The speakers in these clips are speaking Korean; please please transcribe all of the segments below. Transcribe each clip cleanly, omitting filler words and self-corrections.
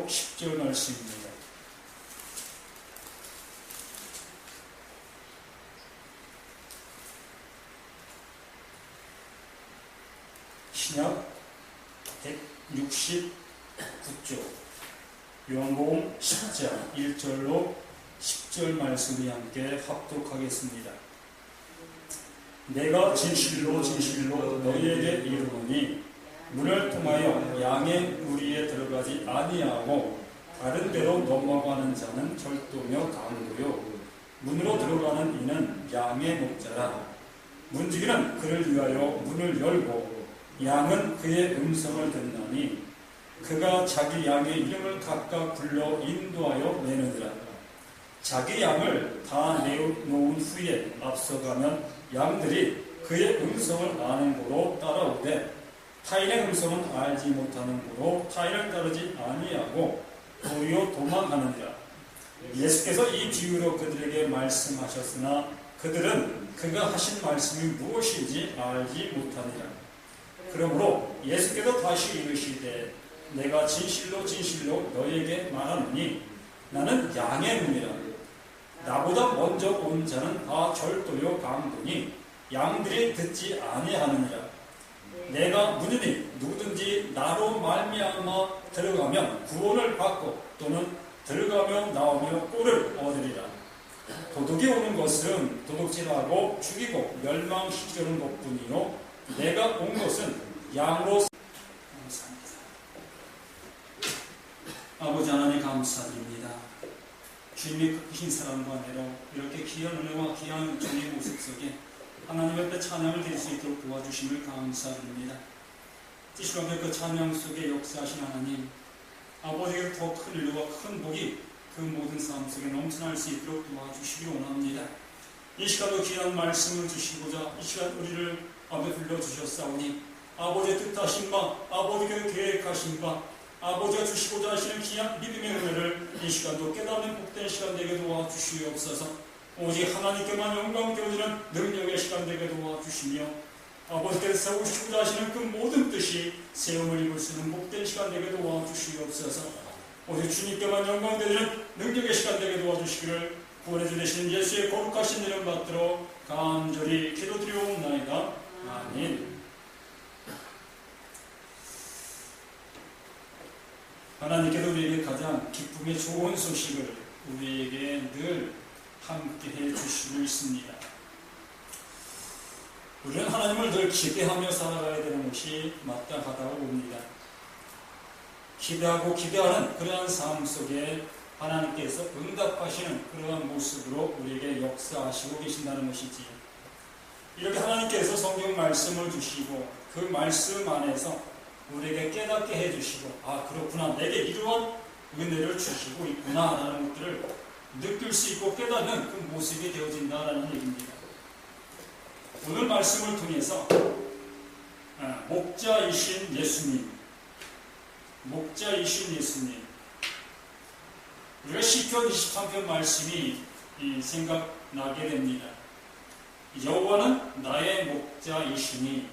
17로 10절 말씀입니다. 신약 169쪽 요한복음 10장 1절로 10절 말씀을 함께 합독하겠습니다. 내가 진실로 진실로 너희에게 이르노니 문을 통하여 양의 무리에 들어가지 아니하고 다른 데로 넘어가는 자는 절도며 강도요 문으로 들어가는 이는 양의 목자라. 문지기는 그를 위하여 문을 열고 양은 그의 음성을 듣나니 그가 자기 양의 이름을 각각 불러 인도하여 내느니라. 자기 양을 다 내놓은 후에 앞서가면 양들이 그의 음성을 아는 고로 따라오되 타인의 음성은 알지 못하는 고로 타인을 따르지 아니하고 도리어 도망하느니라. 예수께서 이 비유로 그들에게 말씀하셨으나 그들은 그가 하신 말씀이 무엇인지 알지 못하니라. 그러므로 예수께서 다시 이르시되 내가 진실로 진실로 너에게 말하노니 나는 양의 문이라. 나보다 먼저 온 자는 다 절도요 강도니 양들이 듣지 아니하느니라. 내가 문이니 누구든지 나로 말미암아 들어가면 구원을 받고 또는 들어가며 나오며 꼴을 얻으리라. 도둑이 오는 것은 도둑질하고 죽이고 멸망시키려는 것뿐이요 내가 온 것은 양으로. 감사합니다. 아버지 하나님 감사드립니다. 주님의 크신 사랑과 은혜로 이렇게 귀한 은혜와 귀한 주님의 모습 속에 하나님 앞에 찬양을 드릴 수 있도록 도와주심을 감사드립니다. 이 시간에 그 찬양 속에 역사하신 하나님, 아버지에게 더 큰 은혜와 큰 복이 그 모든 삶 속에 넘쳐날 수 있도록 도와주시기 원합니다. 이 시간도 귀한 말씀을 주시고자 이 시간 우리를 앞에 불러주셨사오니 아버지의 뜻하신 바, 아버지께서 계획하신 바, 아버지가 주시고자 하시는 귀한 믿음의 은혜를 이 시간도 깨닫는 복된 시간 되게 도와주시옵소서. 오직 하나님께만 영광 되어지는 능력의 시간 되게 도와주시며 아버지께서 세우시고자 하시는 그 모든 뜻이 세움을 입을 수 있는 복된 시간 되게 도와주시옵소서. 오직 주님께만 영광 되어지는 능력의 시간 되게 도와주시기를 구원해주 되시는 예수의 거룩하신 이름 받들어 간절히 기도드리옵나이다. 아멘. 하나님께서 우리에게 가장 기쁨의 좋은 소식을 우리에게 늘 함께 해주시고 있습니다. 우리는 하나님을 늘 기대하며 살아가야 되는 것이 마땅하다고 봅니다. 기대하고 기대하는 그러한 삶 속에 하나님께서 응답하시는 그러한 모습으로 우리에게 역사하시고 계신다는 것이지요. 이렇게 하나님께서 성경 말씀을 주시고 그 말씀 안에서 우리에게 깨닫게 해주시고 아 그렇구나 내게 이러한 은혜를 주시고 있구나 라는 것들을 느낄 수 있고 깨닫는 그 모습이 되어진다라는 얘기입니다. 오늘 말씀을 통해서 목자이신 예수님 우리가 시편 23편 말씀이 생각나게 됩니다. 여호와는 나의 목자이시니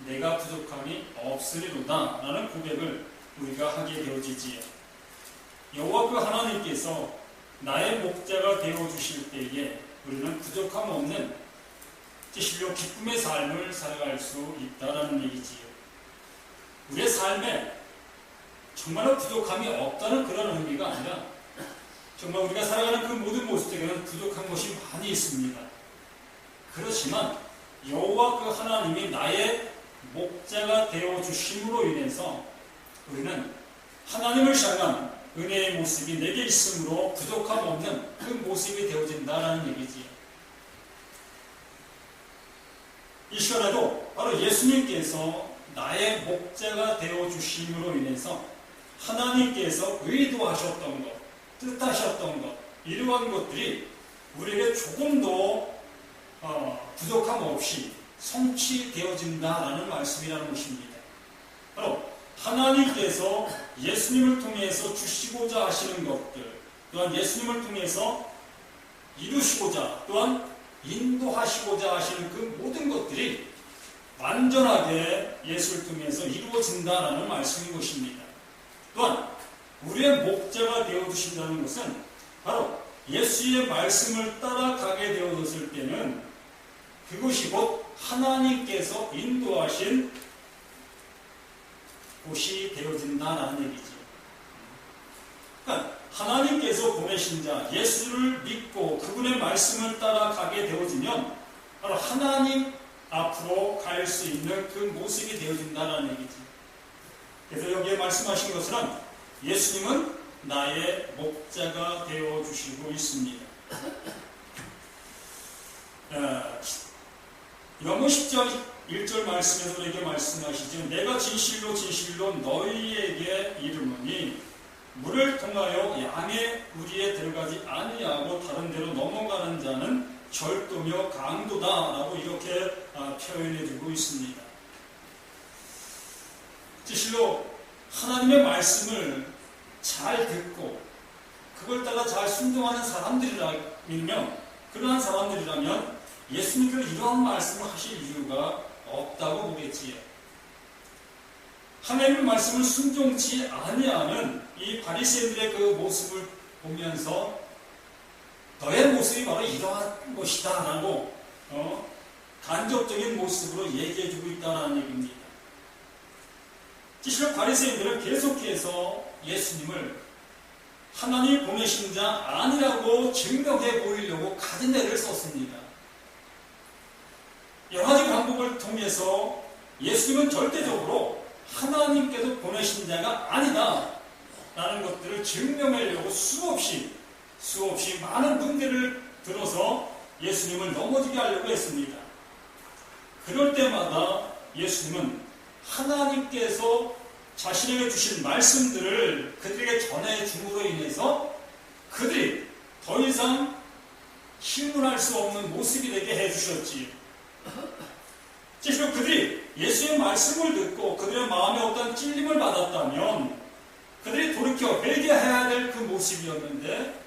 내가 부족함이 없으리로다 라는 고백을 우리가 하게 되어지지요. 여호와 그 하나님께서 나의 목자가 되어주실 때에 우리는 부족함 없는 진실로 기쁨의 삶을 살아갈 수 있다는 얘기지요. 우리의 삶에 정말로 부족함이 없다는 그런 의미가 아니라 정말 우리가 살아가는 그 모든 모습 속에는 부족한 것이 많이 있습니다. 그렇지만 여호와 그 하나님이 나의 목자가 되어주심으로 인해서 우리는 하나님을 향한 은혜의 모습이 내게 있으므로 부족함 없는 그 모습이 되어진다는 얘기지요. 이 시간에도 바로 예수님께서 나의 목자가 되어주심으로 인해서 하나님께서 의도하셨던 것, 뜻하셨던 것, 이러한 것들이 우리에게 조금도 부족함 없이 성취되어진다라는 말씀이라는 것입니다. 바로 하나님께서 예수님을 통해서 주시고자 하시는 것들, 또한 예수님을 통해서 이루시고자 또한 인도하시고자 하시는 그 모든 것들이 완전하게 예수를 통해서 이루어진다라는 말씀인 것입니다. 또한 우리의 목자가 되어주신다는 것은 바로 예수의 말씀을 따라가게 되어졌을 때는 그것이 곧 하나님께서 인도하신 곳이 되어진다는 얘기죠. 그러니까 하나님께서 보내신 자 예수를 믿고 그분의 말씀을 따라가게 되어지면 바로 하나님 앞으로 갈 수 있는 그 모습이 되어진다는 얘기죠. 그래서 여기에 말씀하신 것은 예수님은 나의 목자가 되어주시고 있습니다. 요한복음 10장 1절 말씀에서 우리에게 말씀하시죠. 내가 진실로 진실로 너희에게 이르노니 물을 통하여 양의 우리에 들어가지 아니하고 다른 데로 넘어가는 자는 절도며 강도다라고 이렇게 표현해주고 있습니다. 진실로 하나님의 말씀을 잘 듣고 그걸 따라 잘 순종하는 사람들이라면 그러한 사람들이라면 예수님께서 이러한 말씀을 하실 이유가 없다고 보겠지요. 하나님의 말씀을 순종치 아니하는 이 바리새인들의 그 모습을 보면서 너의 모습이 바로 이러한 것이다 라고 간접적인 모습으로 얘기해주고 있다는 얘기입니다. 실은 바리새인들은 계속해서 예수님을 하나님이 보내신 자 아니라고 증명해 보이려고 가진 애를 썼습니다. 여러 가지 방법을 통해서 예수님은 절대적으로 하나님께서 보내신 자가 아니다 라는 것들을 증명하려고 수없이 많은 문제를 들어서 예수님을 넘어지게 하려고 했습니다. 그럴 때마다 예수님은 하나님께서 자신에게 주신 말씀들을 그들에게 전해줌으로 인해서 그들이 더 이상 신문할 수 없는 모습이 되게 해주셨지요. 실제로 그들이 예수의 말씀을 듣고 그들의 마음에 어떤 찔림을 받았다면 그들이 돌이켜 회개해야 될 그 모습이었는데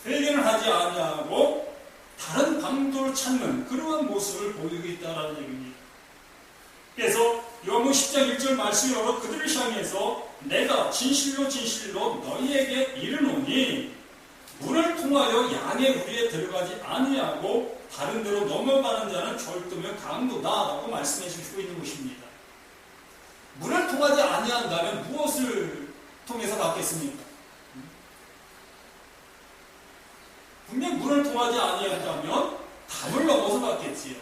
회개를 하지 아니하고 다른 방도를 찾는 그러한 모습을 보이고 있다는 얘기입니다. 그래서 요한복음 10장 1절 말씀이 바로 그들을 향해서 내가 진실로 진실로 너희에게 이르노니 물을 통하여 양의 우리에 들어가지 아니하고 다른 데로 넘어가는 자는 절도며 강도다라고 말씀해 주시고 있는 것입니다. 물을 통하지 아니한다면 무엇을 통해서 받겠습니까? 분명 물을 통하지 아니한다면 담을 넘어서 받겠지요.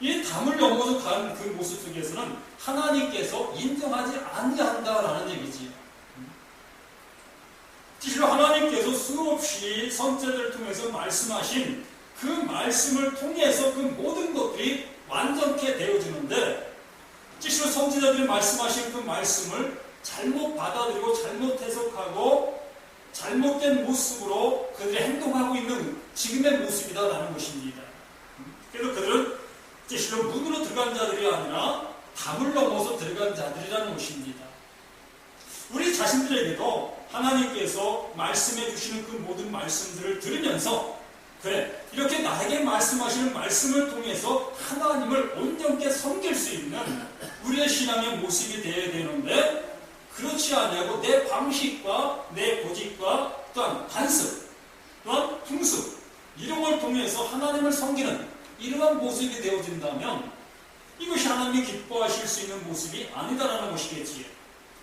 이 담을 넘어서 간 그 모습 속에서는 하나님께서 인정하지 아니한다라는 얘기지요. 실로 하나님께서 수없이 선지자들을 통해서 말씀하신 그 말씀을 통해서 그 모든 것들이 완전케 되어지는데 실로 선지자들이 말씀하신 그 말씀을 잘못 받아들이고 잘못 해석하고 잘못된 모습으로 그들이 행동하고 있는 지금의 모습이다라는 것입니다. 그래서 그들은 실로 문으로 들어간 자들이 아니라 담을 넘어서 들어간 자들이라는 것입니다. 우리 자신들에게도 하나님께서 말씀해 주시는 그 모든 말씀들을 들으면서 그래 이렇게 나에게 말씀하시는 말씀을 통해서 하나님을 온전히 섬길 수 있는 우리의 신앙의 모습이 되어야 되는데 그렇지 아니하고 내 방식과 내 고집과 또한 관습 또한 풍습 이런 걸 통해서 하나님을 섬기는 이러한 모습이 되어진다면 이것이 하나님이 기뻐하실 수 있는 모습이 아니다라는 것이겠지요.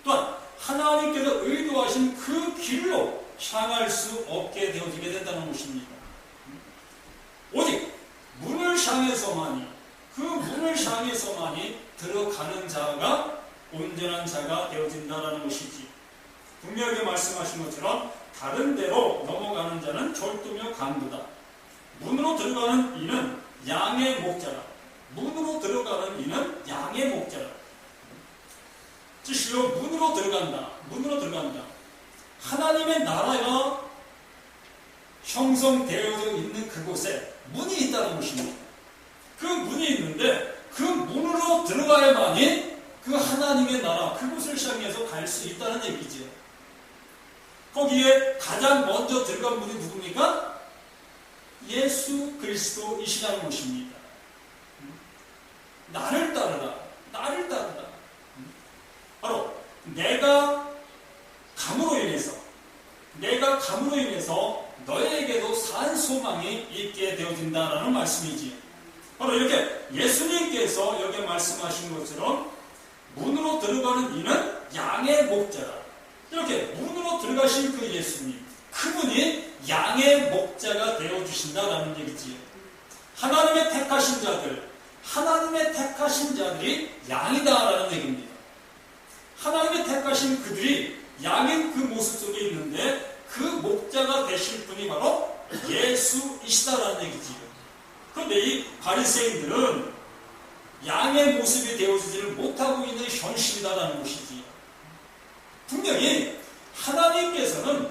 또한 하나님께서 의도하신 그 길로 향할 수 없게 되어지게 된다는 것입니다. 오직 문을 향해서만이 그 문을 향해서만이 들어가는 자가 온전한 자가 되어진다는 것이지. 분명하게 말씀하신 것처럼 다른 데로 넘어가는 자는 절도며 강도다. 문으로 들어가는 이는 양의 목자라. 문으로 들어가는 이는 양의 목자라. 실로 문으로 들어간다. 하나님의 나라가 형성되어져 있는 그곳에 문이 있다는 것입니다. 그 문이 있는데 그 문으로 들어가야만이 그 하나님의 나라 그곳을 향해서 갈 수 있다는 얘기죠. 거기에 가장 먼저 들어간 분이 누굽니까? 예수 그리스도이시라는 것입니다. 나를 따르라. 바로 내가 감으로 인해서, 내가 감으로 인해서 너희에게도 산 소망이 있게 되어진다라는 말씀이지요. 바로 이렇게 예수님께서 여기 말씀하신 것처럼 문으로 들어가는 이는 양의 목자다. 이렇게 문으로 들어가신 그 예수님, 그분이 양의 목자가 되어주신다라는 얘기지요. 하나님의 택하신 자들, 하나님의 택하신 자들이 양이다라는 얘기입니다. 하나님의 택하신 그들이 양인 그 모습 속에 있는데 그 목자가 되실 분이 바로 예수이시다라는 얘기지요. 그런데 이 바리새인들은 양의 모습이 되어지지를 못하고 있는 현실이다라는 것이지. 분명히 하나님께서는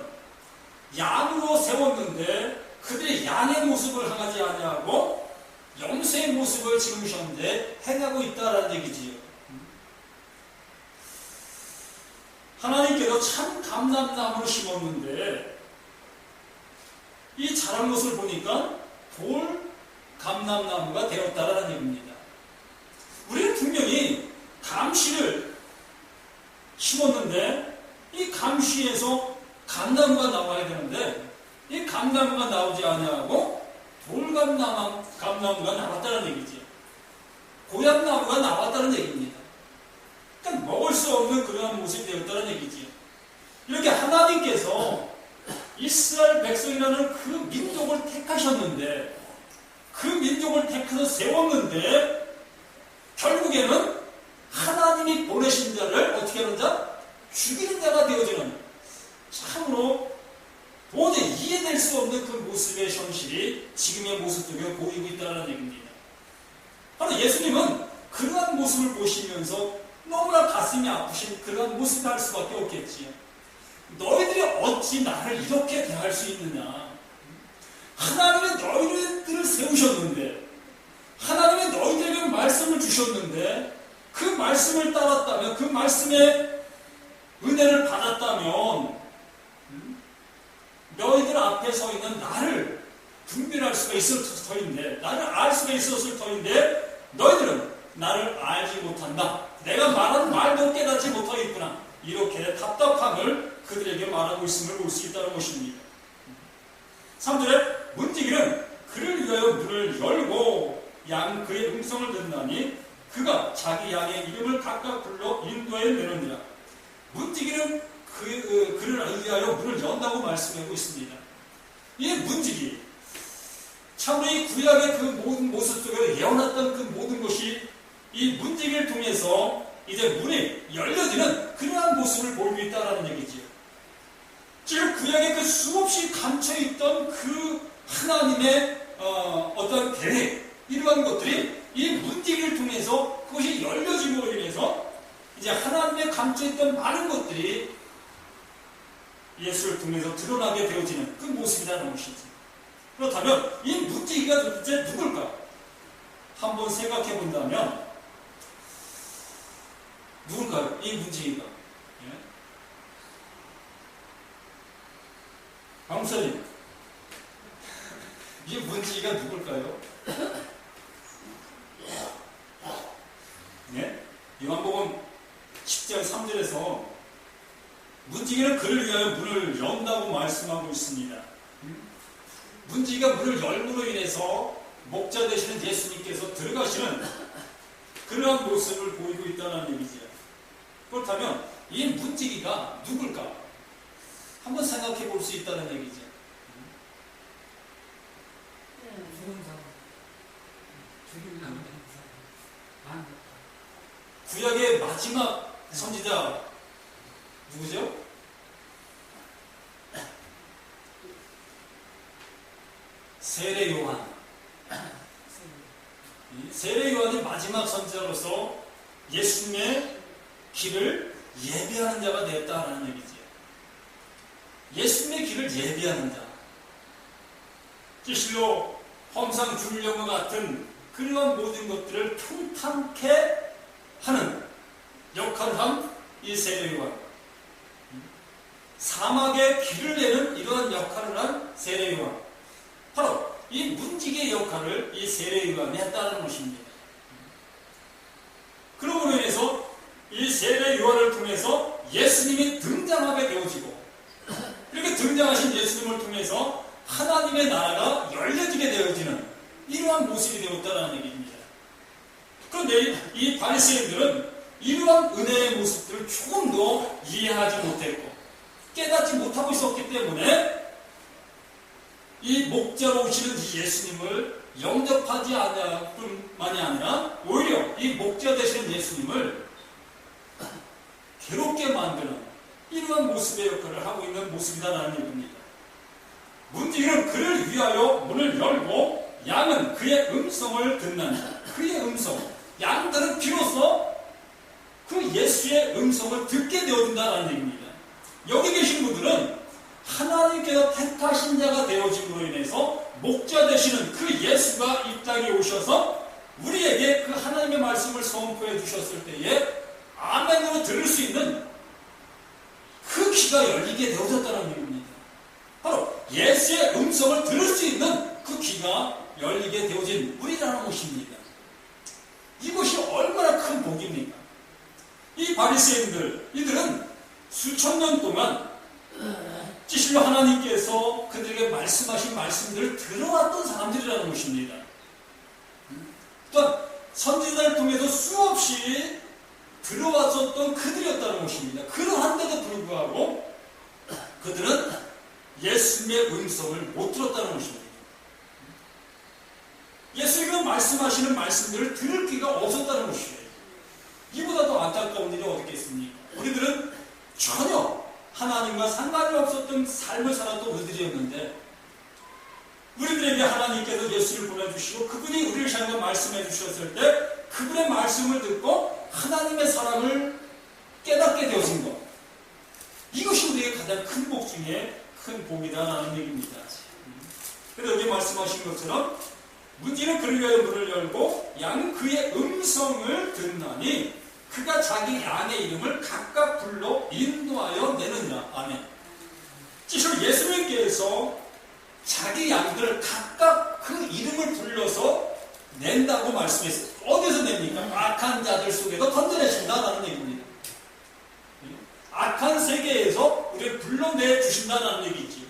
양으로 세웠는데 그들이 양의 모습을 행하지 아니하고 염소의 모습을 지금 현재 행하고 있다라는 얘기지요. 하나님께서 참 감람나무를 심었는데 이 자란 것을 보니까 돌 감람나무가 되었다라는 얘기입니다. 우리는 분명히 감시를 심었는데 이 감시에서 감나무가 나와야 되는데 이 감나무가 나오지 아니하고 돌감나무가 나왔다는 얘기지. 고향나무가 나왔다는 얘기입니다. 그러니까 먹을 수 없는 그러한 모습이 되었다는 얘기지. 이렇게 하나님께서 이스라엘 백성이라는 그 민족을 택하셨는데 그 민족을 택해서 세웠는데 결국에는 하나님이 보내신 자를 어떻게 하는 자? 죽이는 자가 되어지는, 참으로 도저히 이해될 수 없는 그 모습의 현실이 지금의 모습 속에 보이고 있다는 얘기입니다. 바로 예수님은 그러한 모습을 보시면서 너무나 가슴이 아프신 그러한 모습을 할 수밖에 없겠지요. 너희들이 어찌 나를 이렇게 대할 수 있느냐? 하나님은 너희들을 세우셨는데, 하나님은 너희들에게 말씀을 주셨는데, 그 말씀을 따랐다면, 그 말씀의 은혜를 받았다면, 너희들 앞에 서 있는 나를 분별할 수가 있었을 터인데, 나를 알 수가 있었을 터인데, 너희들은 나를 알지 못한다. 내가 말하는 말도 깨닫지 못하겠구나. 이렇게 답답함을 그들에게 말하고 있음을 볼 수 있다는 것입니다. 3절에 문지기는 그를 위하여 문을 열고 양 그의 음성을 듣나니 그가 자기 양의 이름을 각각 불러 인도해 내느니라. 문지기는 그를 위하여 문을 연다고 말씀하고 있습니다. 이 문지기, 참으로 이 구약의 그 모든 모습 속에 예언했던 그 모든 것이 이 문지기를 통해서 이제 문이 열려지는 그러한 모습을 보이고 있다는 얘기지요. 지금 구약에 그 수없이 감춰있던 그 하나님의 어떤 계획, 이러한 것들이 이 문지기를 통해서 그것이 열려짐으로 인해서 이제 하나님의 감춰있던 많은 것들이 예수를 통해서 드러나게 되어지는 그 모습이라는 것이지. 그렇다면 이 문지기가 도대체 누굴까? 한번 생각해 본다면 누굴까요? 이 문지기가. 예? 강사님, 이 문지기가 누굴까요? 네? 요한복음 10장 3절에서 문지기는 그를 위하여 문을 연다고 말씀하고 있습니다. 문지기가 문을 열므로 인해서 목자 되시는 예수님께서 들어가시는 그러한 모습을 보이고 있다는 얘기죠. 그렇다면 이 문지기가 누굴까? 한번 생각해 볼 수 있다는 얘기죠. 죽은 사람, 죽인 남자 사람, 구약의 마지막 선지자 누구죠? 세례 요한. 세례 요한이 마지막 선지자로서 예수님의 길을 예비하는 자가 되었다라는 얘기지요. 예수님의 길을 예비하는 자. 실로 hom상 주려고 같은 그러한 모든 것들을 통탄케 하는 역할을 한 이 세례 요한. 사막의 길을 내는 이러한 역할을 한 세례 요한. 바로 이 문지기의 역할을 이 세례 요한이 했다는 것입니다. 그러므로 인해서 이 세례 요한을 통해서 예수님이 등장하게 되어지고, 이렇게 등장하신 예수님을 통해서 하나님의 나라가 열려지게 되어지는 이러한 모습이 되었다는 얘기입니다. 그런데 이 바리새인들은 이러한 은혜의 모습들을 조금 더 이해하지 못했고 깨닫지 못하고 있었기 때문에 이 목자로 오시는 이 예수님을 영접하지 않을 뿐만이 아니라 오히려 이 목자 되시는 예수님을 괴롭게 만드는 이러한 모습의 역할을 하고 있는 모습이다라는 얘기입니다. 문지기는 그를 위하여 문을 열고 양은 그의 음성을 듣는 그의 음성, 양들은 비로소 그 예수의 음성을 듣게 되어진다는 얘기입니다. 여기 계신 분들은 하나님께서 택하신 자가 되어짐으로 인해서 목자 되시는 그 예수가 이 땅에 오셔서 우리에게 그 하나님의 말씀을 선포해 주셨을 때에 아멘으로 들을 수 있는 그 귀가 열리게 되어졌다는 얘기입니다. 바로 예수의 음성을 들을 수 있는 그 귀가 열리게 되어진 우리라는 것입니다. 이것이 얼마나 큰 복입니까? 이 바리새인들, 이들은 수천 년 동안 진실로 하나님께서 그들에게 말씀하신 말씀들을 들어왔던 사람들이라는 것입니다. 또한 선지자를 통해서 수없이 들어왔었던 그들이었다는 것입니다. 그러한데도 불구하고 그들은 예수님의 음성을 못 들었다는 것입니다. 예수님이 말씀하시는 말씀들을 들을 기가 없었다는 것이에요. 이보다 더 안타까운 일이 어디 있겠습니까? 우리들은 전혀 하나님과 상관이 없었던 삶을 살았던 우리들이었는데 우리들에게 하나님께서 예수를 보내주시고 그분이 우리를 향해 말씀해 주셨을 때 그분의 말씀을 듣고 하나님의 사랑을 깨닫게 되어진 것, 이것이 우리에게 가장 큰 복 중에 큰 복이다라는 얘기입니다. 그래서 여기 말씀하신 것처럼 문지는 그를 위하여 문을 열고 양은 그의 음성을 듣나니 그가 자기 양의 이름을 각각 불러 인도하여 내느니라. 아멘. 지금 예수님께서 자기 양들을 각각 그 이름을 불러서 낸다고 말씀했어요. 어디서 냅니까? 악한 자들 속에서 건져내신다라는 얘기입니다. 악한 세계에서 우리를 불러내 주신다는 얘기지.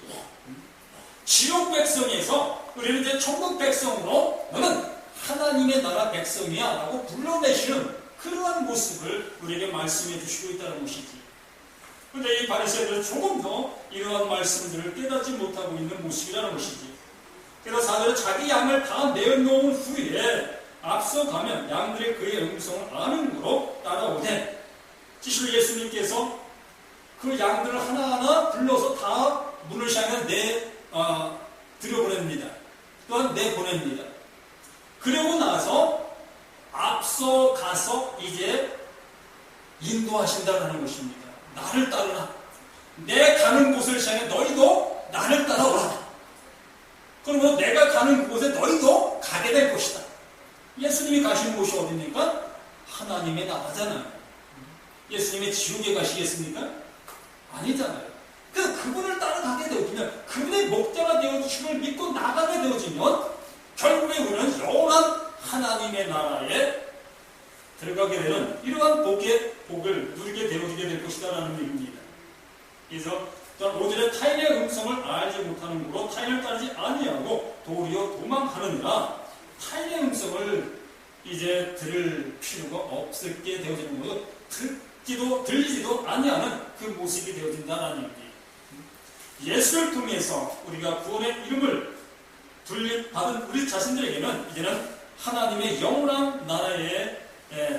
지옥 백성에서 우리는 이제 천국 백성으로 너는 하나님의 나라 백성이야 라고 불러내시는 그러한 모습을 우리에게 말씀해 주시고 있다는 것이지. 그런데 이 바리새인들은 조금 더 이러한 말씀들을 깨닫지 못하고 있는 모습이라는 것이지. 그래서 4절에 자기 양을 다 내어놓은 후에 앞서가면 양들의 그의 음성을 아는 거로 따라오되, 지실 예수님께서 그 양들을 하나하나 불러서 다 문을 향해 들여보냅니다. 또한 내보냅니다. 그러고 나서 앞서 가서 이제 인도하신다는 것입니다. 나를 따르라. 내 가는 곳을 향해 너희도 나를 따라오라. 그러면 내가 가는 곳에 너희도 가게 될 것이다. 예수님이 가시는 곳이 어디입니까? 하나님의 나라잖아요. 예수님이 지옥에 가시겠습니까? 아니잖아요. 그래서 그분을 따라가게 되어지면, 그분의 목자가 되어주심을 믿고 나가게 되어지면 결국에 우리는 영원한 하나님의 나라에 들어가게 되는 이러한 복을 누리게 되어지게 될 것이다라는 얘기입니다. 그래서 또한 5절에 타인의 음성을 알지 못하는 거로 타인을 따르지 아니하고 도리어 도망하느니라. 타인의 음성을 이제 들을 필요가 없게 되어지는 거죠. 들리지도 아니하는 그 모습이 되어진다는 얘기입니다. 예수를 통해서 우리가 구원의 이름을 받은 우리 자신들에게는 이제는 하나님의 영원한 나라의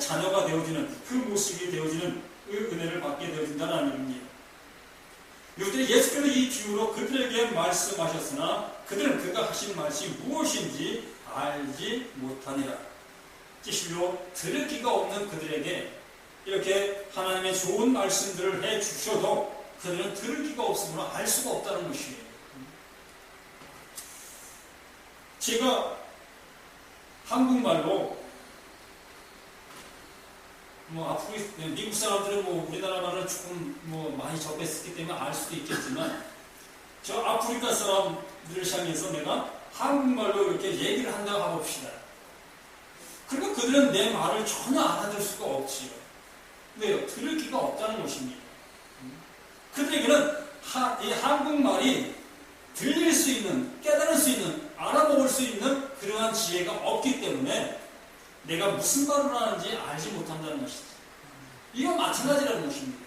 자녀가 되어지는 그 모습이 되어지는 그 은혜를 받게 되어진다는 얘기입니다. 요즘 예수께서 이 비유로 그들에게 말씀하셨으나 그들은 그가 하신 말씀이 무엇인지 알지 못하니라. 진실로 들을 기가 없는 그들에게 이렇게 하나님의 좋은 말씀들을 해 주셔도 그들은 들을 기가 없으므로 알 수가 없다는 것이에요. 제가 한국말로 미국 사람들은 우리나라 말을 조금 많이 접했기 때문에 알 수도 있겠지만, 저 아프리카 사람들을 향해서 내가 한국말로 이렇게 얘기를 한다고 해봅시다. 그러니까 그들은 내 말을 전혀 알아들 수가 없지요. 왜요? 들을 기가 없다는 것입니다. 그들에게는 이 한국말이 들릴 수 있는, 깨달을 수 있는, 알아먹을 수 있는 그러한 지혜가 없기 때문에 내가 무슨 말을 하는지 알지 못한다는 것이지. 이거 마찬가지라는 것입니다.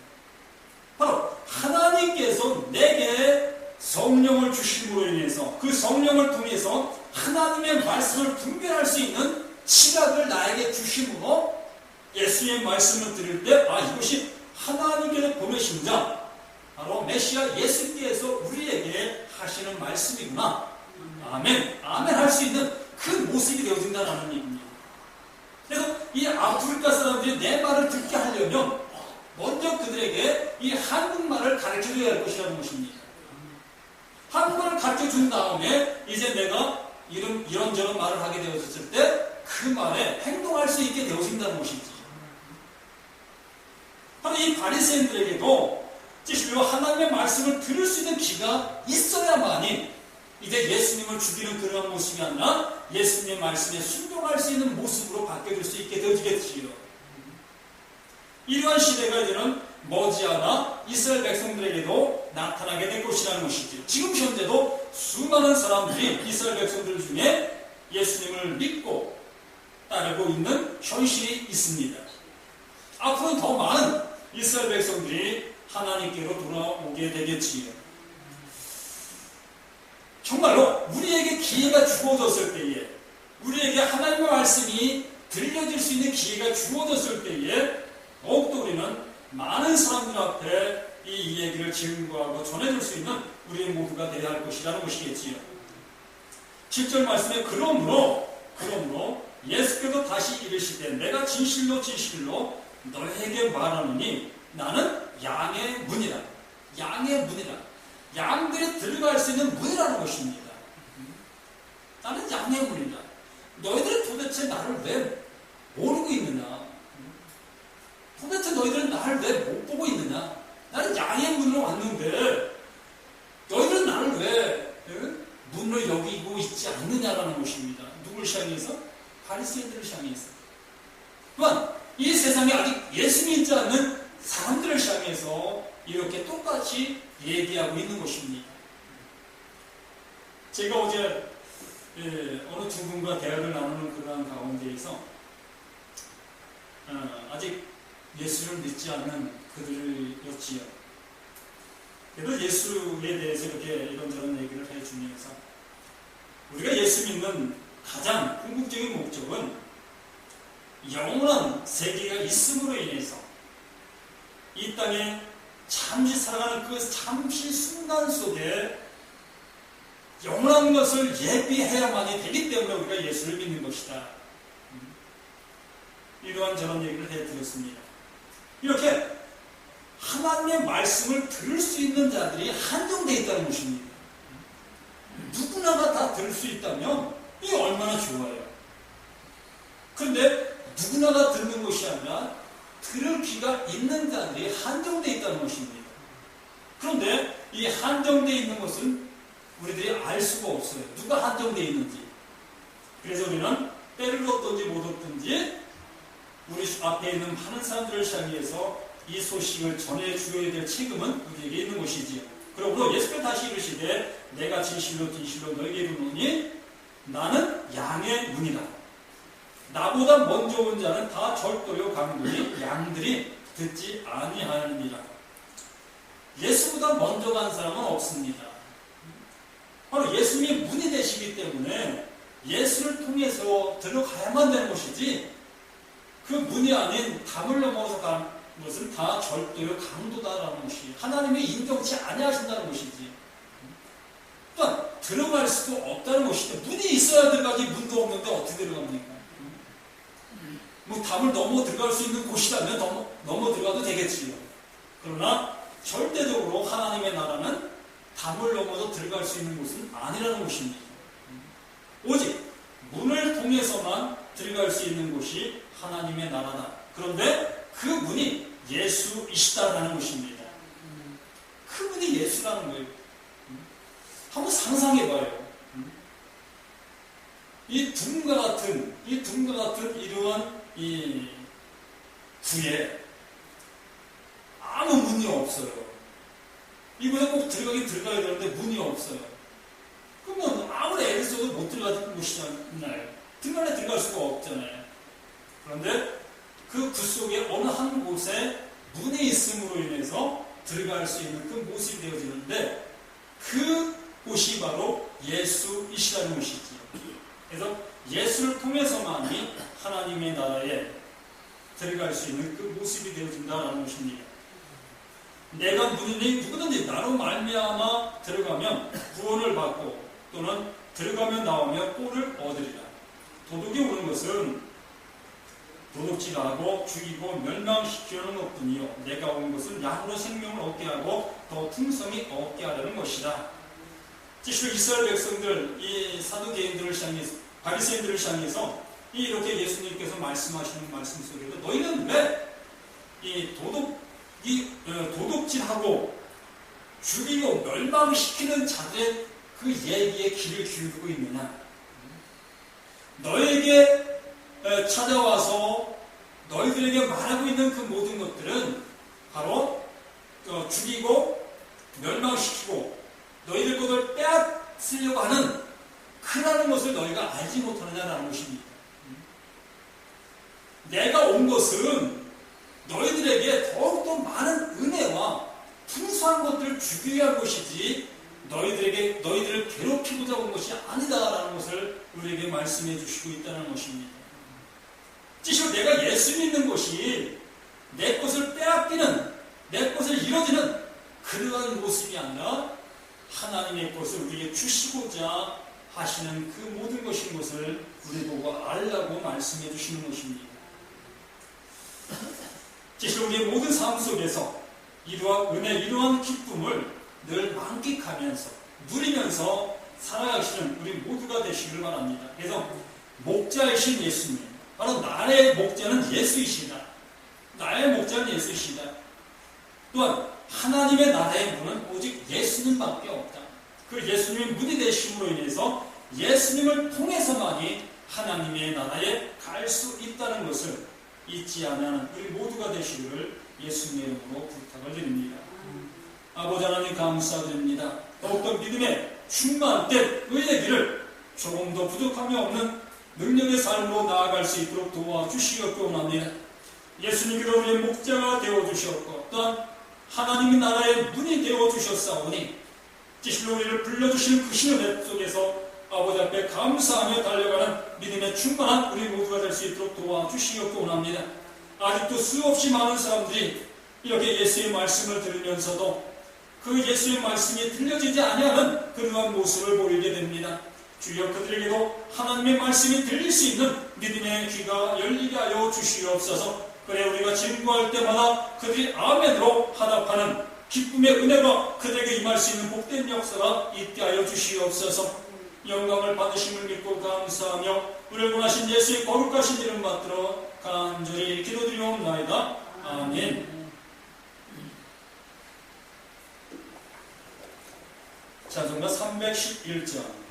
바로 하나님께서 내게 성령을 주심으로 인해서 그 성령을 통해서 하나님의 말씀을 분별할 수 있는 시각을 나에게 주심으로 예수의 말씀을 들을 때 이것이 하나님께서 보내신 자 바로 메시아 예수께서 우리에게 하시는 말씀이구나. 아멘. 아멘 할 수 있는 그 모습이 되어진다는 얘기입니다. 그래서 이 아프리카 사람들이 내 말을 듣게 하려면 먼저 그들에게 이 한국말을 가르쳐줘야 할 것이라는 것입니다. 한국말을 가르쳐준 다음에 이제 내가 이런저런 말을 하게 되어졌을 때 그 말에 행동할 수 있게 되어진다는 것이지. 바로 이 바리새인들에게도 실로 하나님의 말씀을 들을 수 있는 귀가 있어야만이 이제 예수님을 죽이는 그런 모습이 아니라 예수님의 말씀에 순종할 수 있는 모습으로 바뀌어질 수 있게 되어지겠지요. 이러한 시대가 이제는 머지않아 이스라엘 백성들에게도 나타나게 될 것이라는 것이죠. 지금 현재도 수많은 사람들이 이스라엘 백성들 중에 예수님을 믿고 따르고 있는 현실이 있습니다. 앞으로는 더 많은 이스라엘 백성들이 하나님께로 돌아오게 되겠지요. 정말로 우리에게 기회가 주어졌을 때에, 우리에게 하나님의 말씀이 들려질 수 있는 기회가 주어졌을 때에 더욱더 우리는 많은 사람들 앞에 이 얘기를 증거하고 전해줄 수 있는 우리의 모두가 되어야 할 것이라는 것이겠지요. 7절 말씀에 그러므로 예수께서 다시 이르시되 내가 진실로 진실로 너에게 말하노니 나는 양의 문이라. 양의 문이라. 양들이 들어갈 수 있는 문이라는 것입니다. 나는 양의 문이다. 너희들은 도대체 나를 왜 모르고 있느냐? 도대체 너희들은 나를 왜 못 보고 있느냐? 나는 양의 문으로 왔는데 너희들은 나를 왜 문을 여기고 있지 않느냐라는 것입니다. 누구를 향해서? 바리새인들을 향해서. 또한 이 세상에 아직 예수 믿지 않는 사람들을 향해서 이렇게 똑같이 얘기하고 있는 것입니다. 제가 어제 어느 두 분과 대화를 나누는 그러한 가운데에서 아직 예수를 믿지 않는 그들이었지요. 그래도 예수에 대해서 이렇게 이런저런 얘기를 해주면서 우리가 예수 믿는 가장 궁극적인 목적은 영원한 세계가 있음으로 인해서 이 땅에 잠시 살아가는 그 잠시 순간 속에 영원한 것을 예비해야만이 되기 때문에 우리가 예수를 믿는 것이다. 이러한 저런 얘기를 해드렸습니다. 이렇게 하나님의 말씀을 들을 수 있는 자들이 한정되어 있다는 것입니다. 누구나가 다 들을 수 있다면 이게 얼마나 좋아요. 그런데 누구나가 듣는 것이 아니라 들을 귀가 있는 자들이 한정되어 있다는 것입니다. 그런데 이 한정되어 있는 것은 우리들이 알 수가 없어요. 누가 한정되어 있는지. 그래서 우리는 때를 얻든지 못 얻든지 우리 앞에 있는 많은 사람들을 향해서 이 소식을 전해주어야 될 책임은 우리에게 있는 것이지요. 그러므로 예수께서 다시 이르시되 내가 진실로 진실로 너에게 이르노니 나는 양의 문이다. 나보다 먼저 온 자는 다 절도요 강도니 양들이 듣지 아니하느니라. 예수보다 먼저 간 사람은 없습니다. 바로 예수님이 문이 되시기 때문에 예수를 통해서 들어가야만 되는 것이지 그 문이 아닌 담을 넘어서 간 것은 다 절도요 강도다라는 것이 하나님이 인정치 아니하신다는 것이지. 또한 들어갈 수도 없다는 것이죠. 문이 있어야 들어가지 문도 없는데 어떻게 들어갑니까? 뭐 담을 넘어 들어갈 수 있는 곳이라면 넘어 들어가도 되겠지요. 그러나 절대적으로 하나님의 나라는 담을 넘어서 들어갈 수 있는 곳은 아니라는 것입니다. 오직 문을 통해서만 들어갈 수 있는 곳이 하나님의 나라다. 그런데 그 문이 예수이시다라는 것입니다. 그 문이 예수라는 거예요. 한번 상상해봐요. 이 둠과 같은 이러한 이 구에 아무 문이 없어요. 이곳에 꼭 들어가야 되는데 문이 없어요. 그러면 아무리 애를 써도 못 들어가는 곳이잖아요. 들어갈 수가 없잖아요. 그런데 그 속에 어느 한 곳에 문이 있음으로 인해서 들어갈 수 있는 그 모습이 되어지는데 그 곳이 바로 예수이시라는 것이지요. 그래서 예수를 통해서만이 하나님의 나라에 들어갈 수 있는 그 모습이 되어진다는 것입니다. 내가 문이니 누구든지 나로 말미암아 들어가면 구원을 받고 또는 들어가면 나오며 꼴을 얻으리라. 도둑이 오는 것은 도둑질하고 죽이고 멸망시키려는 것뿐이요 내가 온 것은 양으로 생명을 얻게 하고 더 풍성히 얻게 하려는 것이다. 실로 이스라엘 백성들, 이 사두개인들을 향해서, 바리새인들을 향해서 이렇게 예수님께서 말씀하시는 말씀 속에도 너희는 왜 이 도둑질하고 죽이고 멸망시키는 자들의 그 얘기에 귀를 기울이고 있느냐? 너에게 찾아와서 너희들에게 말하고 있는 그 모든 것들은 바로 죽이고 멸망시키고 너희들 것을 빼앗으려고 하는 그라는 것을 너희가 알지 못하느냐라는 것입니다. 내가 온 것은 너희들에게 더욱더 많은 은혜와 풍성한 것들을 주기 위한 것이지 너희들을 괴롭히고자 온 것이 아니다라는 것을 우리에게 말씀해 주시고 있다는 것입니다. 실로 내가 예수 믿는 것이 내 것을 빼앗기는, 내 것을 잃어지는 그러한 모습이 아니라 하나님의 것을 우리에게 주시고자 하시는 그 모든 것인 것을 우리 보고 알라고 말씀해 주시는 것입니다. 실로 우리의 모든 삶 속에서 이러한 은혜, 이러한 기쁨을 늘 만끽하면서 누리면서 살아가시는 우리 모두가 되시길 바랍니다. 그래서 목자이신 예수님, 바로 나의 목자는 예수이시다. 나의 목자는 예수이시다. 또한 하나님의 나라의 문은 오직 예수님밖에 없다. 그 예수님의 문이 되심으로 인해서 예수님을 통해서만이 하나님의 나라에 갈 수 있다는 것을 잊지 않는 우리 모두가 되시기를 예수님의 이름으로 부탁을 드립니다. 아버지 하나님 감사드립니다. 더욱더 믿음의 충만된 의의 길을 조금 더 부족함이 없는 능력의 삶으로 나아갈 수 있도록 도와주시옵고 원합니다. 예수님께서 우리의 목자가 되어주셨고 또한 하나님의 나라의 문이 되어주셨사오니 지실로 우리를 불러주시는 그 신의 속에서 아버지 앞에 감사하며 달려가는 믿음의 충만한 우리 모두가 될 수 있도록 도와주시옵고 원합니다. 아직도 수없이 많은 사람들이 이렇게 예수의 말씀을 들으면서도 그 예수의 말씀이 들려지지 아니하는 그러한 모습을 보이게 됩니다. 주여 그들에게도 하나님의 말씀이 들릴 수 있는 믿음의 귀가 열리게 하여 주시옵소서. 그래 우리가 진구할 때마다 그들이 아멘으로 화답하는 기쁨의 은혜가 그들에게 임할 수 있는 복된 역사가 있게 하여 주시옵소서. 영광을 받으심을 믿고 감사하며 우리를 원하신 예수의 거룩하신 이름 받들어 간절히 기도드리옵나이다. 아멘. 찬송가 311장